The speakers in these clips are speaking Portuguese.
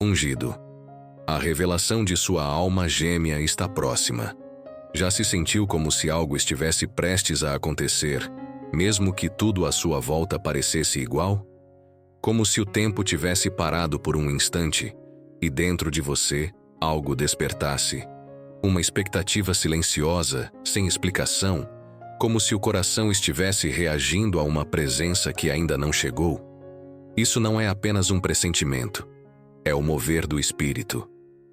Ungido. A revelação de sua alma gêmea está próxima. Já se sentiu como se algo estivesse prestes a acontecer, mesmo que tudo à sua volta parecesse igual? Como se o tempo tivesse parado por um instante, e dentro de você, algo despertasse. Uma expectativa silenciosa, sem explicação, como se o coração estivesse reagindo a uma presença que ainda não chegou. Isso não é apenas um pressentimento. É o mover do espírito.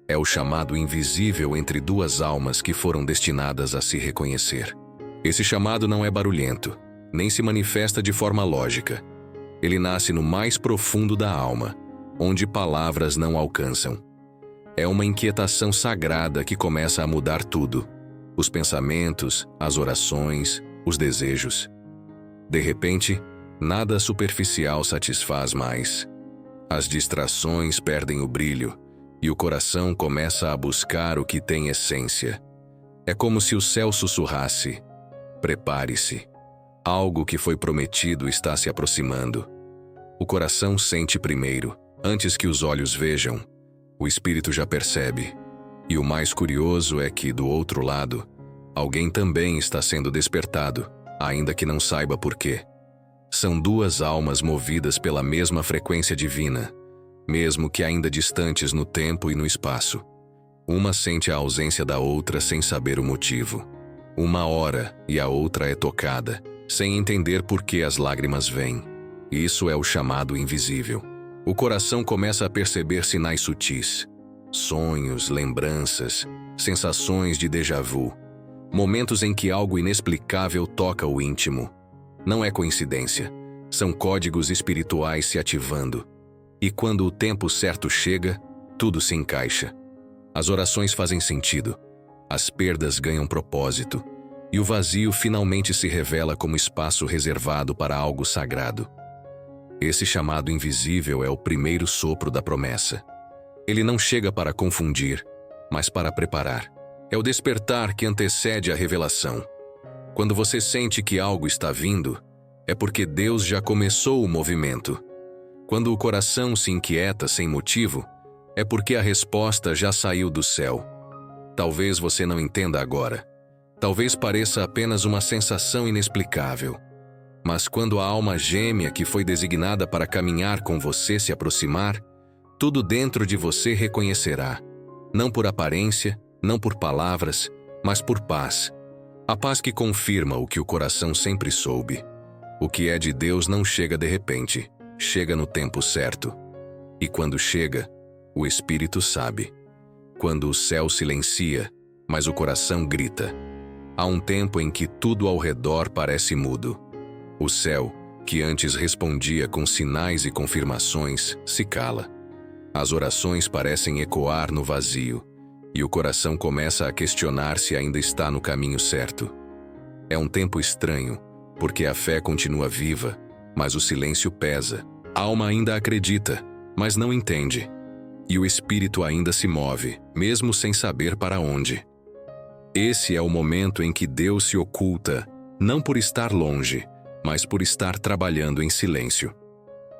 É o chamado invisível entre duas almas que foram destinadas a se reconhecer. Esse chamado não é barulhento, nem se manifesta de forma lógica. Ele nasce no mais profundo da alma, onde palavras não alcançam. É uma inquietação sagrada que começa a mudar tudo. Os pensamentos, as orações, os desejos. De repente, nada superficial satisfaz mais. As distrações perdem o brilho, e o coração começa a buscar o que tem essência. É como se o céu sussurrasse: prepare-se. Algo que foi prometido está se aproximando. O coração sente primeiro, antes que os olhos vejam. O espírito já percebe. E o mais curioso é que, do outro lado, alguém também está sendo despertado, ainda que não saiba por quê. São duas almas movidas pela mesma frequência divina, mesmo que ainda distantes no tempo e no espaço. Uma sente a ausência da outra sem saber o motivo. Uma ora e a outra é tocada, sem entender por que as lágrimas vêm. Isso é o chamado invisível. O coração começa a perceber sinais sutis. Sonhos, lembranças, sensações de déjà vu. Momentos em que algo inexplicável toca o íntimo. Não é coincidência. São códigos espirituais se ativando. E quando o tempo certo chega, tudo se encaixa. As orações fazem sentido. As perdas ganham propósito. E o vazio finalmente se revela como espaço reservado para algo sagrado. Esse chamado invisível é o primeiro sopro da promessa. Ele não chega para confundir, mas para preparar. É o despertar que antecede a revelação. Quando você sente que algo está vindo, é porque Deus já começou o movimento. Quando o coração se inquieta sem motivo, é porque a resposta já saiu do céu. Talvez você não entenda agora. Talvez pareça apenas uma sensação inexplicável. Mas quando a alma gêmea que foi designada para caminhar com você se aproximar, tudo dentro de você reconhecerá. Não por aparência, não por palavras, mas por paz. A paz que confirma o que o coração sempre soube. O que é de Deus não chega de repente, chega no tempo certo. E quando chega, o Espírito sabe. Quando o céu silencia, mas o coração grita. Há um tempo em que tudo ao redor parece mudo. O céu, que antes respondia com sinais e confirmações, se cala. As orações parecem ecoar no vazio, e o coração começa a questionar se ainda está no caminho certo. É um tempo estranho, porque a fé continua viva, mas o silêncio pesa. A alma ainda acredita, mas não entende. E o espírito ainda se move, mesmo sem saber para onde. Esse é o momento em que Deus se oculta, não por estar longe, mas por estar trabalhando em silêncio.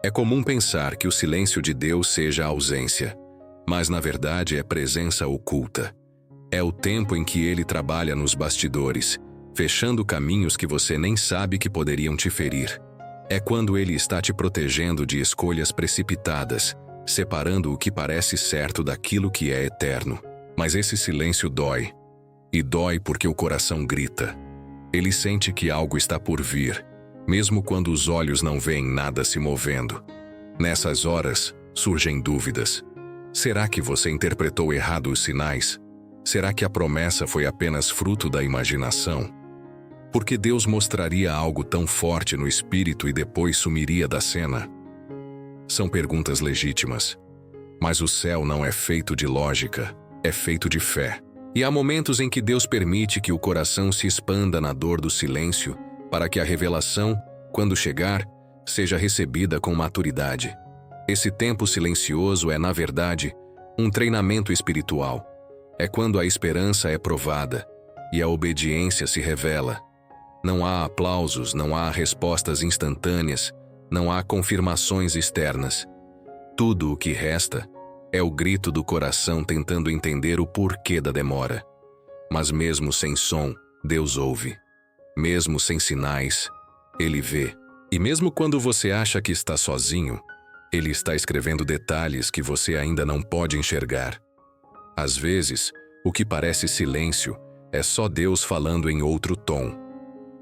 É comum pensar que o silêncio de Deus seja a ausência, mas na verdade é presença oculta. É o tempo em que Ele trabalha nos bastidores, fechando caminhos que você nem sabe que poderiam te ferir. É quando Ele está te protegendo de escolhas precipitadas, separando o que parece certo daquilo que é eterno. Mas esse silêncio dói. E dói porque o coração grita. Ele sente que algo está por vir, mesmo quando os olhos não veem nada se movendo. Nessas horas, surgem dúvidas. Será que você interpretou errado os sinais? Será que a promessa foi apenas fruto da imaginação? Por que Deus mostraria algo tão forte no espírito e depois sumiria da cena? São perguntas legítimas. Mas o céu não é feito de lógica, é feito de fé. E há momentos em que Deus permite que o coração se expanda na dor do silêncio, para que a revelação, quando chegar, seja recebida com maturidade. Esse tempo silencioso é, na verdade, um treinamento espiritual. É quando a esperança é provada e a obediência se revela. Não há aplausos, não há respostas instantâneas, não há confirmações externas. Tudo o que resta É o grito do coração tentando entender o porquê da demora. Mas mesmo sem som, Deus ouve. Mesmo sem sinais, Ele vê. E mesmo quando você acha que está sozinho, Ele está escrevendo detalhes que você ainda não pode enxergar. Às vezes, o que parece silêncio é só Deus falando em outro tom.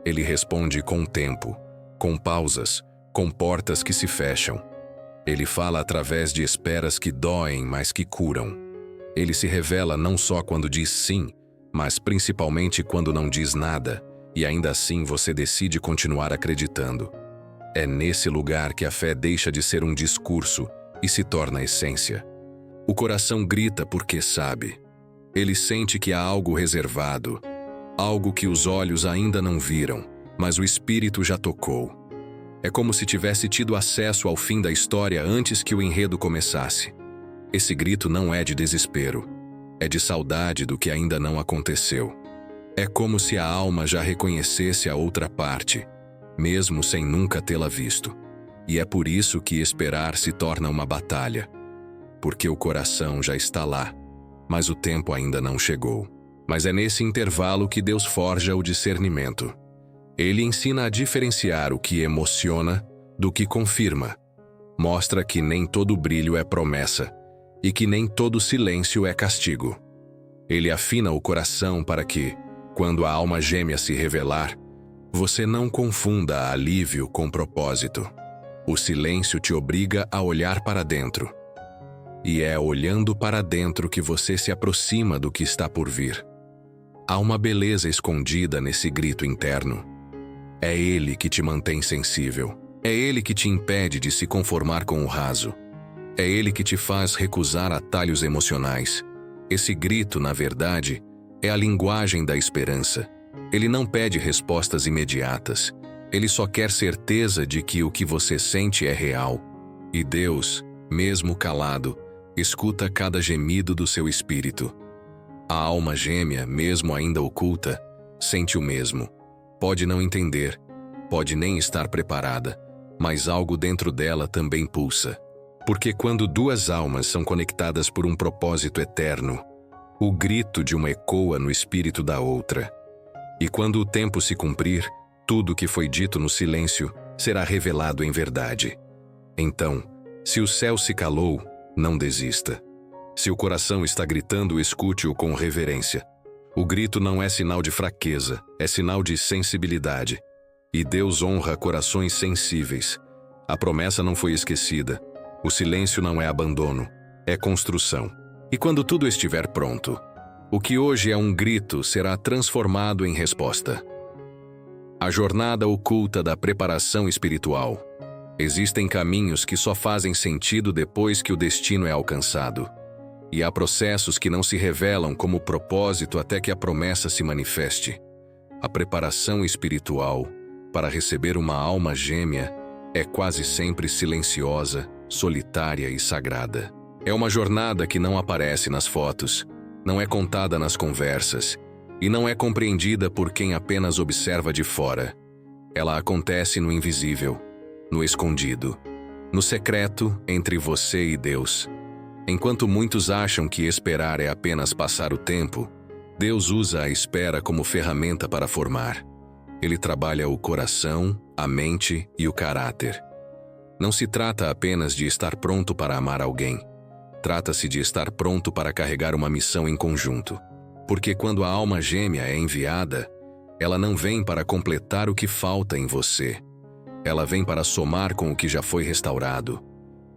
Ele responde com tempo, com pausas, com portas que se fecham. Ele fala através de esperas que doem, mas que curam. Ele se revela não só quando diz sim, mas principalmente quando não diz nada, e ainda assim você decide continuar acreditando. É nesse lugar que a fé deixa de ser um discurso e se torna essência. O coração grita porque sabe. Ele sente que há algo reservado, algo que os olhos ainda não viram, mas o espírito já tocou. É como se tivesse tido acesso ao fim da história antes que o enredo começasse. Esse grito não é de desespero, é de saudade do que ainda não aconteceu. É como se a alma já reconhecesse a outra parte, mesmo sem nunca tê-la visto. E é por isso que esperar se torna uma batalha. Porque o coração já está lá, mas o tempo ainda não chegou. Mas é nesse intervalo que Deus forja o discernimento. Ele ensina a diferenciar o que emociona do que confirma. Mostra que nem todo brilho é promessa e que nem todo silêncio é castigo. Ele afina o coração para que, quando a alma gêmea se revelar, você não confunda alívio com propósito. O silêncio te obriga a olhar para dentro. E é olhando para dentro que você se aproxima do que está por vir. Há uma beleza escondida nesse grito interno. É ele que te mantém sensível. É ele que te impede de se conformar com o raso. É ele que te faz recusar atalhos emocionais. Esse grito, na verdade, é a linguagem da esperança. Ele não pede respostas imediatas. Ele só quer certeza de que o que você sente é real. E Deus, mesmo calado, escuta cada gemido do seu espírito. A alma gêmea, mesmo ainda oculta, sente o mesmo. Pode não entender, pode nem estar preparada, mas algo dentro dela também pulsa. Porque quando duas almas são conectadas por um propósito eterno, o grito de uma ecoa no espírito da outra. E quando o tempo se cumprir, tudo que foi dito no silêncio será revelado em verdade. Então, se o céu se calou, não desista. Se o coração está gritando, escute-o com reverência. O grito não é sinal de fraqueza, é sinal de sensibilidade. E Deus honra corações sensíveis. A promessa não foi esquecida. O silêncio não é abandono, é construção. E quando tudo estiver pronto, o que hoje é um grito será transformado em resposta. A jornada oculta da preparação espiritual. Existem caminhos que só fazem sentido depois que o destino é alcançado. E há processos que não se revelam como propósito até que a promessa se manifeste. A preparação espiritual para receber uma alma gêmea é quase sempre silenciosa, solitária e sagrada. É uma jornada que não aparece nas fotos, não é contada nas conversas e não é compreendida por quem apenas observa de fora. Ela acontece no invisível, no escondido, no secreto entre você e Deus. Enquanto muitos acham que esperar é apenas passar o tempo, Deus usa a espera como ferramenta para formar. Ele trabalha o coração, a mente e o caráter. Não se trata apenas de estar pronto para amar alguém. Trata-se de estar pronto para carregar uma missão em conjunto. Porque quando a alma gêmea é enviada, ela não vem para completar o que falta em você. Ela vem para somar com o que já foi restaurado.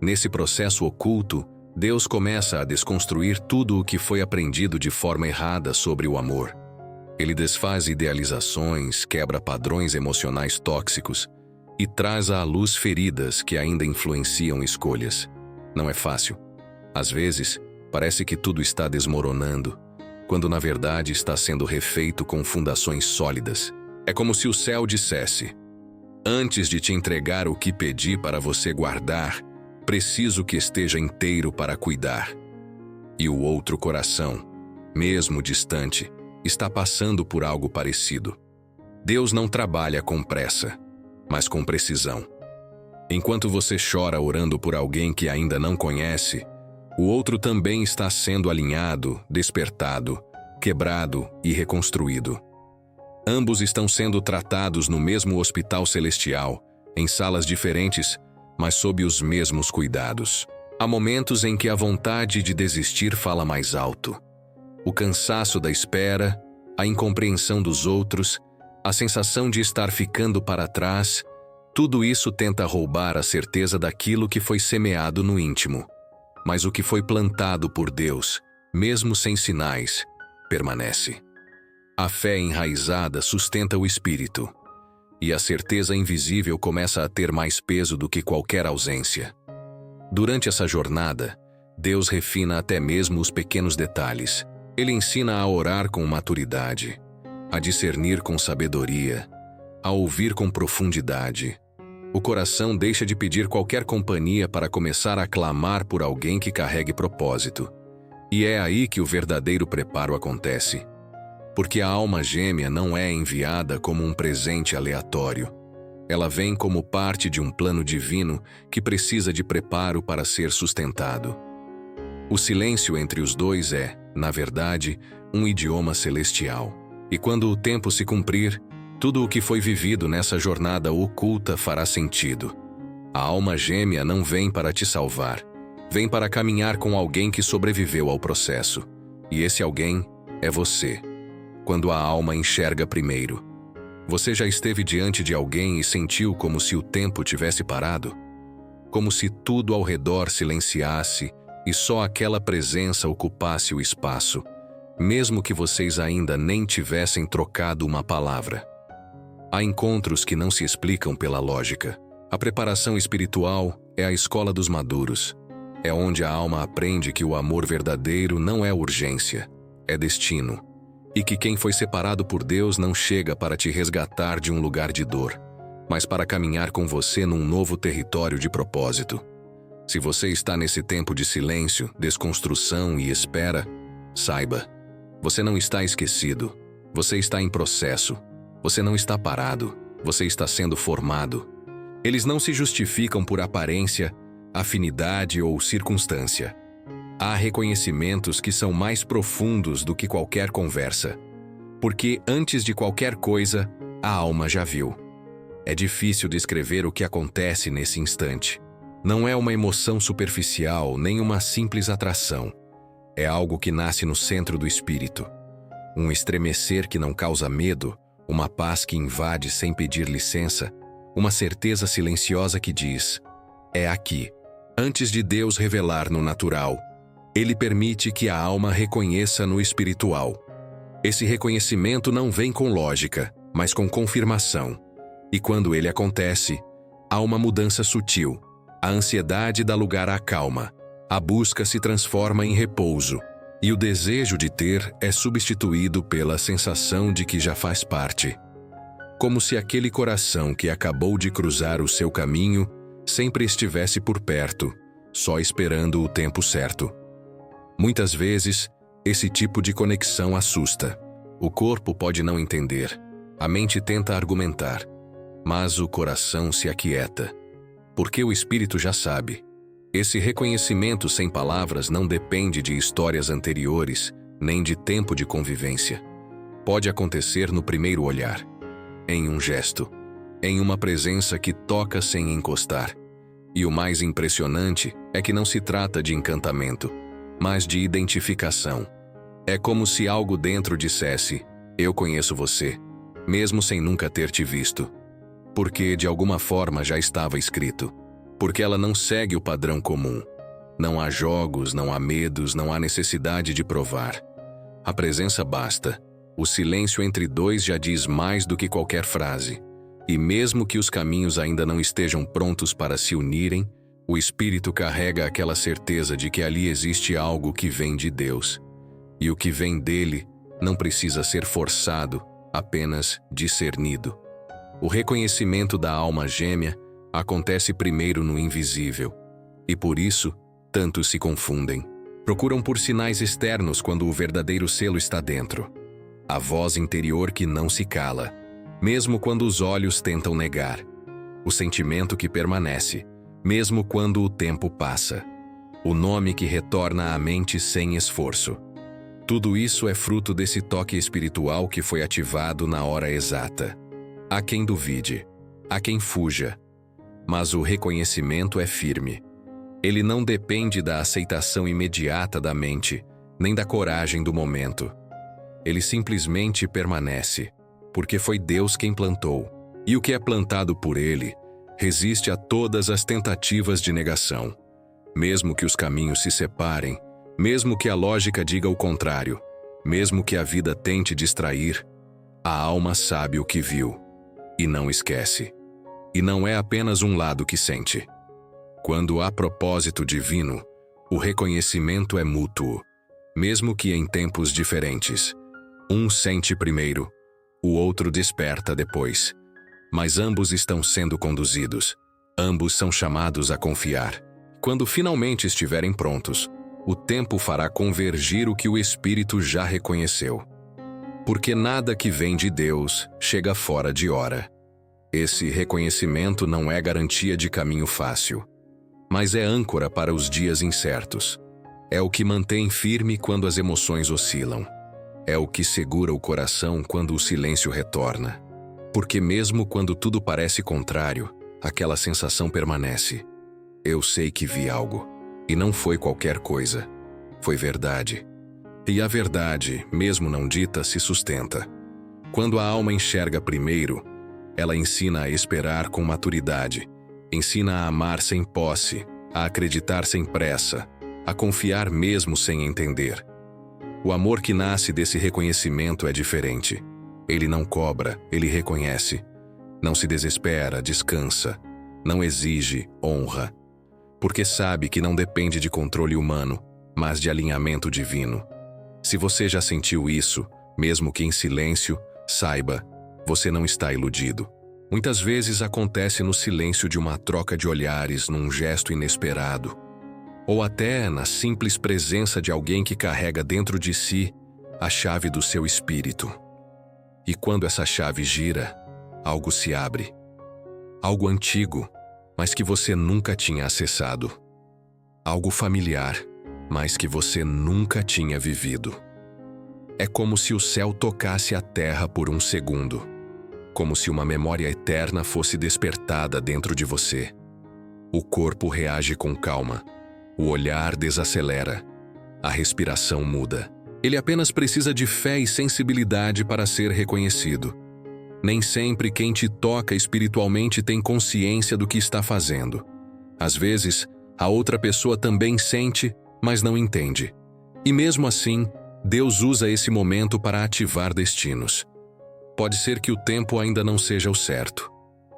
Nesse processo oculto, Deus começa a desconstruir tudo o que foi aprendido de forma errada sobre o amor. Ele desfaz idealizações, quebra padrões emocionais tóxicos e traz à luz feridas que ainda influenciam escolhas. Não é fácil. Às vezes, parece que tudo está desmoronando, quando na verdade está sendo refeito com fundações sólidas. É como se o céu dissesse: antes de te entregar o que pedi para você guardar, preciso que esteja inteiro para cuidar. E o outro coração, mesmo distante, está passando por algo parecido. Deus não trabalha com pressa, mas com precisão. Enquanto você chora orando por alguém que ainda não conhece, o outro também está sendo alinhado, despertado, quebrado e reconstruído. Ambos estão sendo tratados no mesmo hospital celestial, em salas diferentes, mas sob os mesmos cuidados. Há momentos em que a vontade de desistir fala mais alto. O cansaço da espera, a incompreensão dos outros, a sensação de estar ficando para trás, tudo isso tenta roubar a certeza daquilo que foi semeado no íntimo. Mas o que foi plantado por Deus, mesmo sem sinais, permanece. A fé enraizada sustenta o espírito, e a certeza invisível começa a ter mais peso do que qualquer ausência. Durante essa jornada, Deus refina até mesmo os pequenos detalhes. Ele ensina a orar com maturidade, a discernir com sabedoria, a ouvir com profundidade. O coração deixa de pedir qualquer companhia para começar a clamar por alguém que carregue propósito. E é aí que o verdadeiro preparo acontece. Porque a alma gêmea não é enviada como um presente aleatório. Ela vem como parte de um plano divino que precisa de preparo para ser sustentado. O silêncio entre os dois é, na verdade, um idioma celestial. E quando o tempo se cumprir, tudo o que foi vivido nessa jornada oculta fará sentido. A alma gêmea não vem para te salvar, vem para caminhar com alguém que sobreviveu ao processo. E esse alguém é você. Quando a alma enxerga primeiro. Você já esteve diante de alguém e sentiu como se o tempo tivesse parado? Como se tudo ao redor silenciasse e só aquela presença ocupasse o espaço, mesmo que vocês ainda nem tivessem trocado uma palavra. Há encontros que não se explicam pela lógica. A preparação espiritual é a escola dos maduros. É onde a alma aprende que o amor verdadeiro não é urgência, é destino. E que quem foi separado por Deus não chega para te resgatar de um lugar de dor, mas para caminhar com você num novo território de propósito. Se você está nesse tempo de silêncio, desconstrução e espera, saiba, você não está esquecido, você está em processo, você não está parado, você está sendo formado. Eles não se justificam por aparência, afinidade ou circunstância. Há reconhecimentos que são mais profundos do que qualquer conversa, porque antes de qualquer coisa, a alma já viu. É difícil descrever o que acontece nesse instante. Não é uma emoção superficial, nem uma simples atração. É algo que nasce no centro do espírito. Um estremecer que não causa medo, uma paz que invade sem pedir licença, uma certeza silenciosa que diz: é aqui. Antes de Deus revelar no natural, Ele permite que a alma reconheça no espiritual. Esse reconhecimento não vem com lógica, mas com confirmação. E quando ele acontece, há uma mudança sutil. A ansiedade dá lugar à calma. A busca se transforma em repouso. E o desejo de ter é substituído pela sensação de que já faz parte. Como se aquele coração que acabou de cruzar o seu caminho sempre estivesse por perto, só esperando o tempo certo. Muitas vezes, esse tipo de conexão assusta. O corpo pode não entender, a mente tenta argumentar, mas o coração se aquieta, porque o espírito já sabe. Esse reconhecimento sem palavras não depende de histórias anteriores, nem de tempo de convivência. Pode acontecer no primeiro olhar, em um gesto, em uma presença que toca sem encostar. E o mais impressionante é que não se trata de encantamento, mas de identificação. É como se algo dentro dissesse: eu conheço você, mesmo sem nunca ter te visto. Porque de alguma forma já estava escrito. Porque ela não segue o padrão comum. Não há jogos, não há medos, não há necessidade de provar. A presença basta. O silêncio entre dois já diz mais do que qualquer frase. E mesmo que os caminhos ainda não estejam prontos para se unirem, o espírito carrega aquela certeza de que ali existe algo que vem de Deus. E o que vem dele não precisa ser forçado, apenas discernido. O reconhecimento da alma gêmea acontece primeiro no invisível. E por isso, tantos se confundem. Procuram por sinais externos quando o verdadeiro selo está dentro. A voz interior que não se cala, mesmo quando os olhos tentam negar. O sentimento que permanece, mesmo quando o tempo passa. o nome que retorna à mente sem esforço. Tudo isso é fruto desse toque espiritual que foi ativado na hora exata. Há quem duvide, há quem fuja, mas o reconhecimento é firme. Ele não depende da aceitação imediata da mente, nem da coragem do momento. Ele simplesmente permanece, porque foi Deus quem plantou, e o que é plantado por Ele resiste a todas as tentativas de negação. Mesmo que os caminhos se separem, mesmo que a lógica diga o contrário, mesmo que a vida tente distrair, a alma sabe o que viu, e não esquece. E não é apenas um lado que sente. Quando há propósito divino, o reconhecimento é mútuo, mesmo que em tempos diferentes. Um sente primeiro, o outro desperta depois. Mas ambos estão sendo conduzidos. Ambos são chamados a confiar. Quando finalmente estiverem prontos, o tempo fará convergir o que o Espírito já reconheceu. Porque nada que vem de Deus chega fora de hora. Esse reconhecimento não é garantia de caminho fácil, mas é âncora para os dias incertos. É o que mantém firme quando as emoções oscilam. É o que segura o coração quando o silêncio retorna. Porque mesmo quando tudo parece contrário, aquela sensação permanece. Eu sei que vi algo, e não foi qualquer coisa. Foi verdade. E a verdade, mesmo não dita, se sustenta. Quando a alma enxerga primeiro, ela ensina a esperar com maturidade, ensina a amar sem posse, a acreditar sem pressa, a confiar mesmo sem entender. O amor que nasce desse reconhecimento é diferente. Ele não cobra, ele reconhece. Não se desespera, descansa. Não exige, honra. Porque sabe que não depende de controle humano, mas de alinhamento divino. Se você já sentiu isso, mesmo que em silêncio, saiba, você não está iludido. Muitas vezes acontece no silêncio de uma troca de olhares, num gesto inesperado, ou até na simples presença de alguém que carrega dentro de si a chave do seu espírito. E quando essa chave gira, algo se abre. Algo antigo, mas que você nunca tinha acessado. Algo familiar, mas que você nunca tinha vivido. É como se o céu tocasse a terra por um segundo. Como se uma memória eterna fosse despertada dentro de você. O corpo reage com calma. O olhar desacelera. A respiração muda. Ele apenas precisa de fé e sensibilidade para ser reconhecido. Nem sempre quem te toca espiritualmente tem consciência do que está fazendo. Às vezes, a outra pessoa também sente, mas não entende. E mesmo assim, Deus usa esse momento para ativar destinos. Pode ser que o tempo ainda não seja o certo.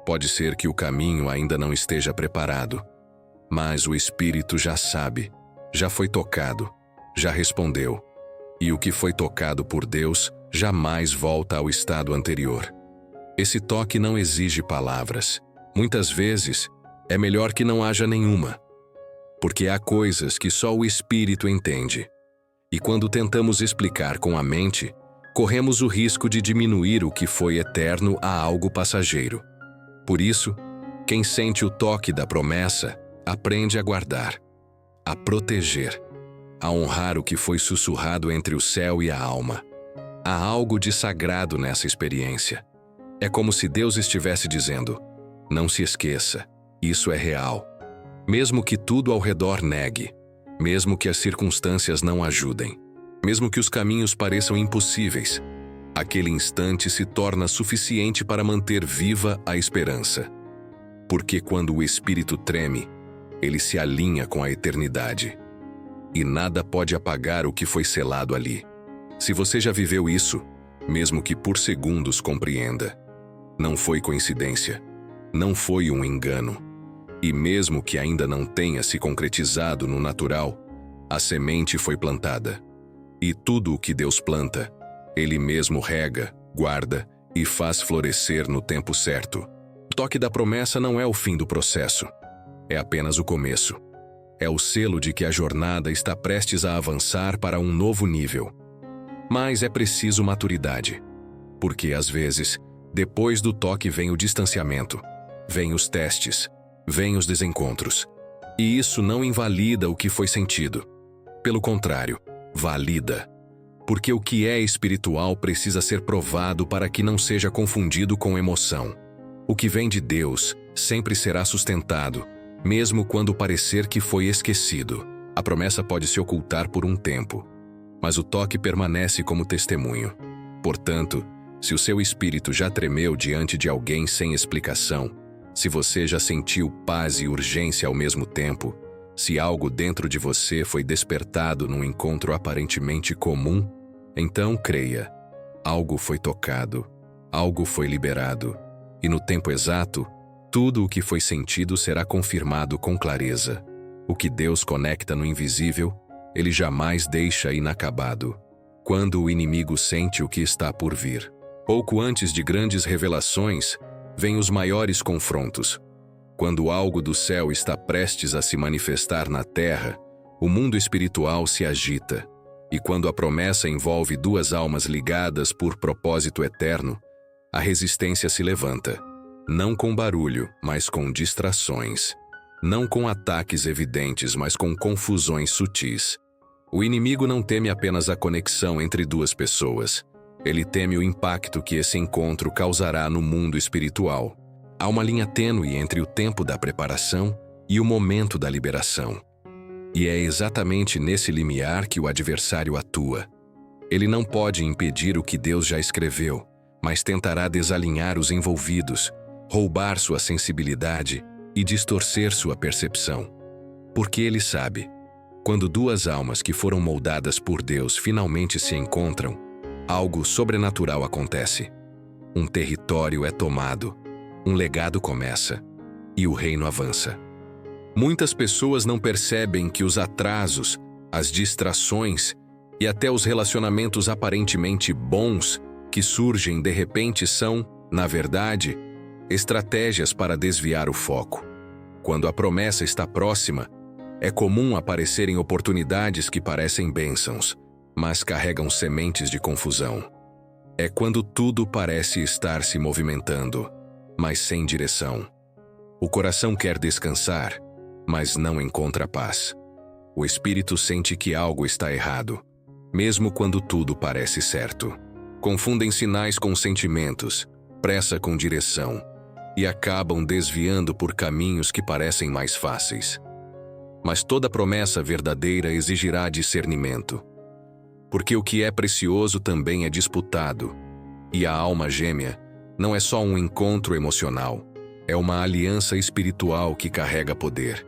Pode ser que o caminho ainda não esteja preparado. Mas o Espírito já sabe, já foi tocado, já respondeu. E o que foi tocado por Deus jamais volta ao estado anterior. Esse toque não exige palavras. Muitas vezes, é melhor que não haja nenhuma. Porque há coisas que só o Espírito entende. E quando tentamos explicar com a mente, corremos o risco de diminuir o que foi eterno a algo passageiro. Por isso, quem sente o toque da promessa, aprende a guardar, a proteger, a honrar o que foi sussurrado entre o céu e a alma. Há algo de sagrado nessa experiência. É como se Deus estivesse dizendo: não se esqueça, isso é real. Mesmo que tudo ao redor negue, mesmo que as circunstâncias não ajudem, mesmo que os caminhos pareçam impossíveis, aquele instante se torna suficiente para manter viva a esperança. Porque quando o espírito treme, ele se alinha com a eternidade. E nada pode apagar o que foi selado ali. Se você já viveu isso, mesmo que por segundos compreenda, não foi coincidência, não foi um engano. E mesmo que ainda não tenha se concretizado no natural, a semente foi plantada. E tudo o que Deus planta, Ele mesmo rega, guarda e faz florescer no tempo certo. O toque da promessa não é o fim do processo, é apenas o começo. É o selo de que a jornada está prestes a avançar para um novo nível. Mas é preciso maturidade, porque às vezes, depois do toque vem o distanciamento, vem os testes, vem os desencontros. E isso não invalida o que foi sentido. Pelo contrário, valida. Porque o que é espiritual precisa ser provado para que não seja confundido com emoção. O que vem de Deus sempre será sustentado, mesmo quando parecer que foi esquecido. A promessa pode se ocultar por um tempo, mas o toque permanece como testemunho. Portanto, se o seu espírito já tremeu diante de alguém sem explicação, se você já sentiu paz e urgência ao mesmo tempo, se algo dentro de você foi despertado num encontro aparentemente comum, então creia, algo foi tocado, algo foi liberado, e no tempo exato, tudo o que foi sentido será confirmado com clareza. O que Deus conecta no invisível, Ele jamais deixa inacabado. Quando o inimigo sente o que está por vir, pouco antes de grandes revelações, vêm os maiores confrontos. Quando algo do céu está prestes a se manifestar na terra, o mundo espiritual se agita. E quando a promessa envolve duas almas ligadas por propósito eterno, a resistência se levanta. Não com barulho, mas com distrações. Não com ataques evidentes, mas com confusões sutis. O inimigo não teme apenas a conexão entre duas pessoas. Ele teme o impacto que esse encontro causará no mundo espiritual. Há uma linha tênue entre o tempo da preparação e o momento da liberação. E é exatamente nesse limiar que o adversário atua. Ele não pode impedir o que Deus já escreveu, mas tentará desalinhar os envolvidos, roubar sua sensibilidade e distorcer sua percepção. Porque ele sabe, quando duas almas que foram moldadas por Deus finalmente se encontram, algo sobrenatural acontece. Um território é tomado, um legado começa, e o reino avança. Muitas pessoas não percebem que os atrasos, as distrações e até os relacionamentos aparentemente bons que surgem de repente são, na verdade, estratégias para desviar o foco. Quando a promessa está próxima, é comum aparecerem oportunidades que parecem bênçãos, mas carregam sementes de confusão. É quando tudo parece estar se movimentando, mas sem direção. O coração quer descansar, mas não encontra paz. O espírito sente que algo está errado, mesmo quando tudo parece certo. Confundem sinais com sentimentos, pressa com direção, e acabam desviando por caminhos que parecem mais fáceis. Mas toda promessa verdadeira exigirá discernimento. Porque o que é precioso também é disputado, e a alma gêmea não é só um encontro emocional, é uma aliança espiritual que carrega poder.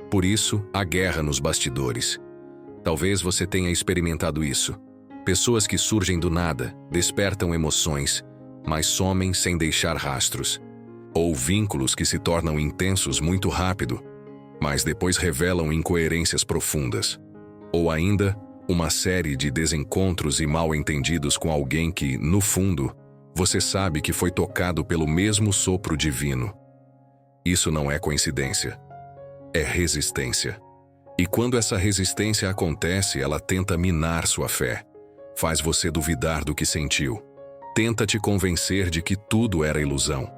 Por isso, há guerra nos bastidores. Talvez você tenha experimentado isso. Pessoas que surgem do nada, despertam emoções, mas somem sem deixar rastros. Ou vínculos que se tornam intensos muito rápido, mas depois revelam incoerências profundas. Ou ainda, uma série de desencontros e mal-entendidos com alguém que, no fundo, você sabe que foi tocado pelo mesmo sopro divino. Isso não é coincidência. É resistência. E quando essa resistência acontece, ela tenta minar sua fé. Faz você duvidar do que sentiu. Tenta te convencer de que tudo era ilusão.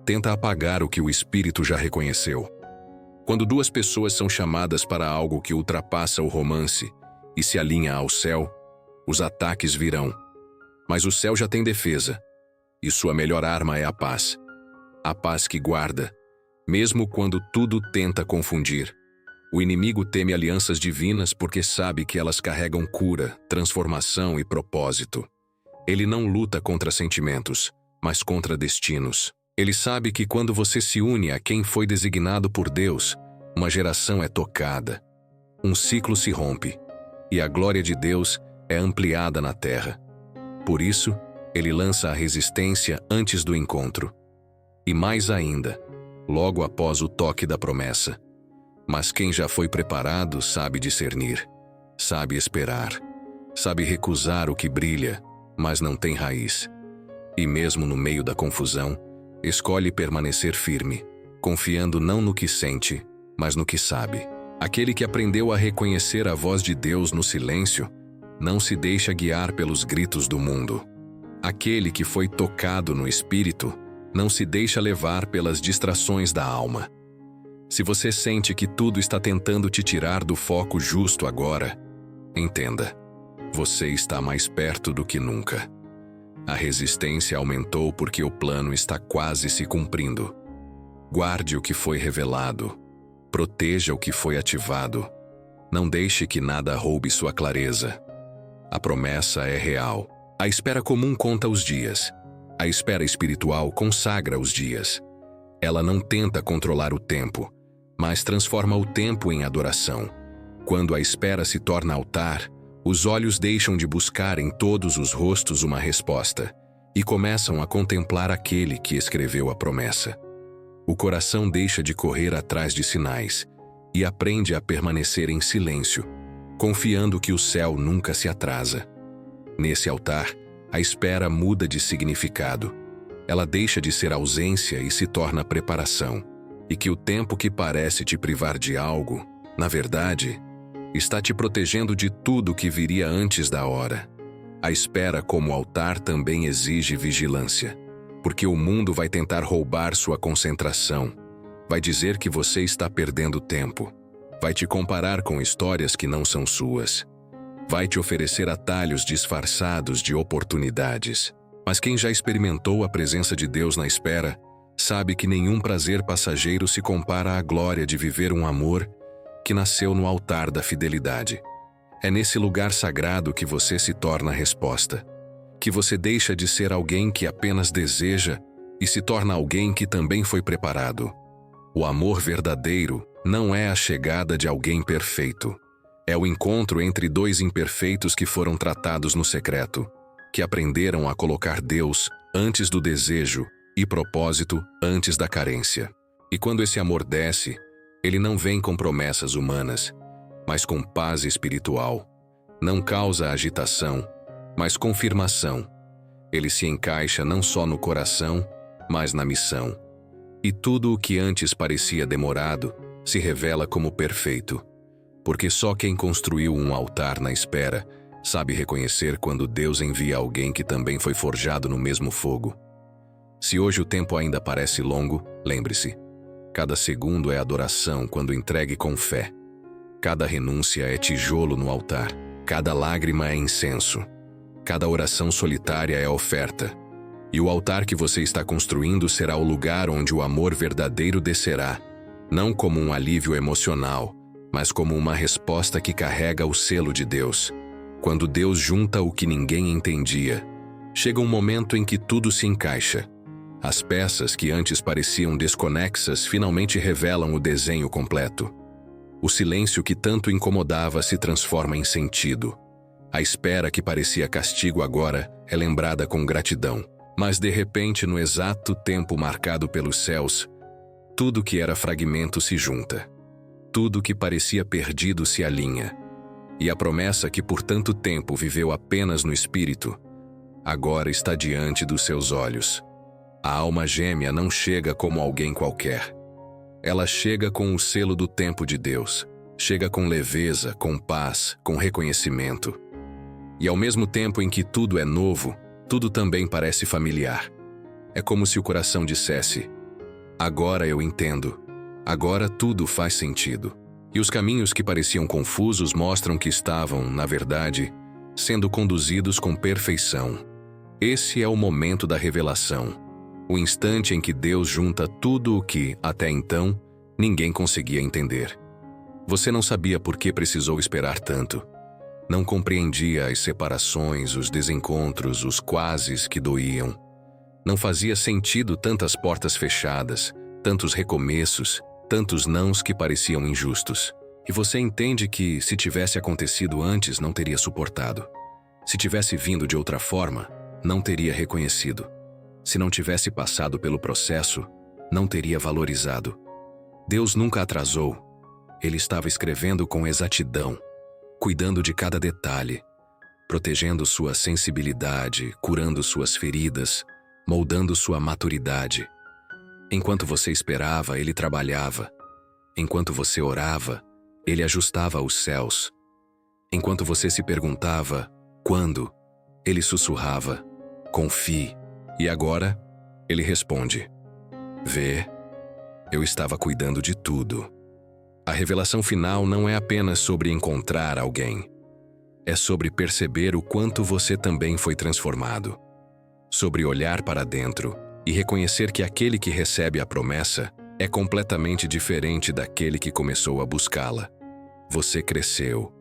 Tenta apagar o que o espírito já reconheceu. Quando duas pessoas são chamadas para algo que ultrapassa o romance e se alinha ao céu, os ataques virão. Mas o céu já tem defesa, e sua melhor arma é a paz. A paz que guarda, mesmo quando tudo tenta confundir. O inimigo teme alianças divinas porque sabe que elas carregam cura, transformação e propósito. Ele não luta contra sentimentos, mas contra destinos. Ele sabe que quando você se une a quem foi designado por Deus, uma geração é tocada, um ciclo se rompe, e a glória de Deus é ampliada na terra. Por isso, ele lança a resistência antes do encontro. E mais ainda, logo após o toque da promessa. Mas quem já foi preparado sabe discernir, sabe esperar, sabe recusar o que brilha, mas não tem raiz. E mesmo no meio da confusão, escolhe permanecer firme, confiando não no que sente, mas no que sabe. Aquele que aprendeu a reconhecer a voz de Deus no silêncio, não se deixa guiar pelos gritos do mundo. Aquele que foi tocado no espírito, não se deixa levar pelas distrações da alma. Se você sente que tudo está tentando te tirar do foco justo agora, entenda, você está mais perto do que nunca. A resistência aumentou porque o plano está quase se cumprindo. Guarde o que foi revelado. Proteja o que foi ativado. Não deixe que nada roube sua clareza. A promessa é real. A espera comum conta os dias. A espera espiritual consagra os dias. Ela não tenta controlar o tempo, mas transforma o tempo em adoração. Quando a espera se torna altar, os olhos deixam de buscar em todos os rostos uma resposta e começam a contemplar aquele que escreveu a promessa. O coração deixa de correr atrás de sinais e aprende a permanecer em silêncio, confiando que o céu nunca se atrasa. Nesse altar, a espera muda de significado. Ela deixa de ser ausência e se torna preparação, e que o tempo que parece te privar de algo, na verdade, está te protegendo de tudo que viria antes da hora. A espera como altar também exige vigilância, porque o mundo vai tentar roubar sua concentração, vai dizer que você está perdendo tempo, vai te comparar com histórias que não são suas, vai te oferecer atalhos disfarçados de oportunidades. Mas quem já experimentou a presença de Deus na espera, sabe que nenhum prazer passageiro se compara à glória de viver um amor que nasceu no altar da fidelidade. É nesse lugar sagrado que você se torna a resposta, que você deixa de ser alguém que apenas deseja e se torna alguém que também foi preparado. O amor verdadeiro não é a chegada de alguém perfeito. É o encontro entre dois imperfeitos que foram tratados no secreto, que aprenderam a colocar Deus antes do desejo e propósito antes da carência. E quando esse amor desce, ele não vem com promessas humanas, mas com paz espiritual. Não causa agitação, mas confirmação. Ele se encaixa não só no coração, mas na missão. E tudo o que antes parecia demorado se revela como perfeito, porque só quem construiu um altar na espera sabe reconhecer quando Deus envia alguém que também foi forjado no mesmo fogo. Se hoje o tempo ainda parece longo, lembre-se, cada segundo é adoração quando entregue com fé. Cada renúncia é tijolo no altar, cada lágrima é incenso, cada oração solitária é oferta. E o altar que você está construindo será o lugar onde o amor verdadeiro descerá, não como um alívio emocional, mas como uma resposta que carrega o selo de Deus. Quando Deus junta o que ninguém entendia, chega um momento em que tudo se encaixa. As peças que antes pareciam desconexas finalmente revelam o desenho completo. O silêncio que tanto incomodava se transforma em sentido. A espera que parecia castigo agora é lembrada com gratidão. Mas de repente, no exato tempo marcado pelos céus, tudo que era fragmento se junta. Tudo que parecia perdido se alinha. E a promessa que por tanto tempo viveu apenas no espírito, agora está diante dos seus olhos. A alma gêmea não chega como alguém qualquer. Ela chega com o selo do tempo de Deus. Chega com leveza, com paz, com reconhecimento. E ao mesmo tempo em que tudo é novo, tudo também parece familiar. É como se o coração dissesse: agora eu entendo. Agora tudo faz sentido. E os caminhos que pareciam confusos mostram que estavam, na verdade, sendo conduzidos com perfeição. Esse é o momento da revelação. O instante em que Deus junta tudo o que, até então, ninguém conseguia entender. Você não sabia por que precisou esperar tanto. Não compreendia as separações, os desencontros, os quases que doíam. Não fazia sentido tantas portas fechadas, tantos recomeços, tantos nãos que pareciam injustos. E você entende que, se tivesse acontecido antes, não teria suportado. Se tivesse vindo de outra forma, não teria reconhecido. Se não tivesse passado pelo processo, não teria valorizado. Deus nunca atrasou. Ele estava escrevendo com exatidão, cuidando de cada detalhe, protegendo sua sensibilidade, curando suas feridas, moldando sua maturidade. Enquanto você esperava, ele trabalhava. Enquanto você orava, ele ajustava os céus. Enquanto você se perguntava, quando? Ele sussurrava, confie. E agora, ele responde, vê, Eu estava cuidando de tudo. A revelação final não é apenas sobre encontrar alguém. É sobre perceber o quanto você também foi transformado. Sobre olhar para dentro e reconhecer que aquele que recebe a promessa é completamente diferente daquele que começou a buscá-la. Você cresceu.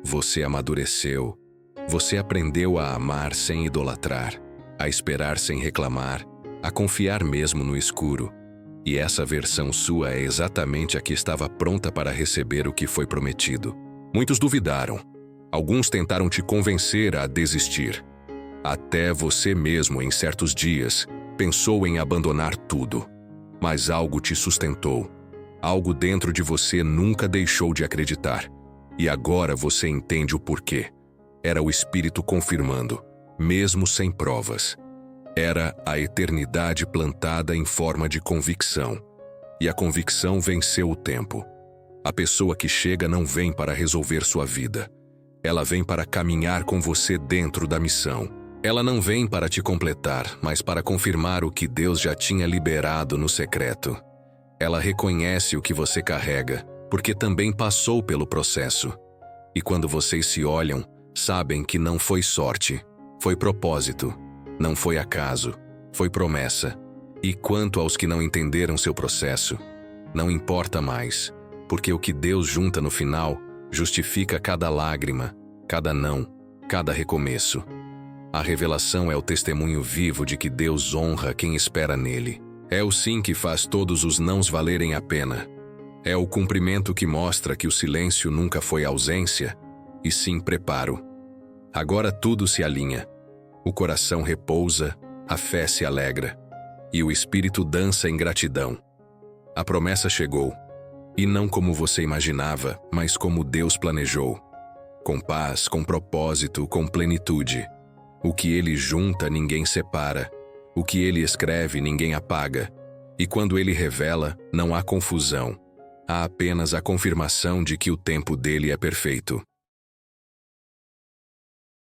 Você amadureceu. Você aprendeu a amar sem idolatrar, a esperar sem reclamar, a confiar mesmo no escuro. E essa versão sua é exatamente a que estava pronta para receber o que foi prometido. Muitos duvidaram. Alguns tentaram te convencer a desistir. Até você mesmo, em certos dias, pensou em abandonar tudo. Mas algo te sustentou. Algo dentro de você nunca deixou de acreditar. E agora você entende o porquê. Era o Espírito confirmando, mesmo sem provas. Era a eternidade plantada em forma de convicção. E a convicção venceu o tempo. A pessoa que chega não vem para resolver sua vida. Ela vem para caminhar com você dentro da missão. Ela não vem para te completar, mas para confirmar o que Deus já tinha liberado no secreto. Ela reconhece o que você carrega, porque também passou pelo processo. E quando vocês se olham, sabem que não foi sorte, foi propósito. Não foi acaso, foi promessa. E quanto aos que não entenderam seu processo, não importa mais, porque o que Deus junta no final justifica cada lágrima, cada não, cada recomeço. A revelação é o testemunho vivo de que Deus honra quem espera nele. É o sim que faz todos os nãos valerem a pena. É o cumprimento que mostra que o silêncio nunca foi ausência, e sim preparo. Agora tudo se alinha. O coração repousa, a fé se alegra, e o espírito dança em gratidão. A promessa chegou, e não como você imaginava, mas como Deus planejou. Com paz, com propósito, com plenitude. O que Ele junta, ninguém separa. O que Ele escreve, ninguém apaga. E quando Ele revela, não há confusão. Há apenas a confirmação de que o tempo dele é perfeito.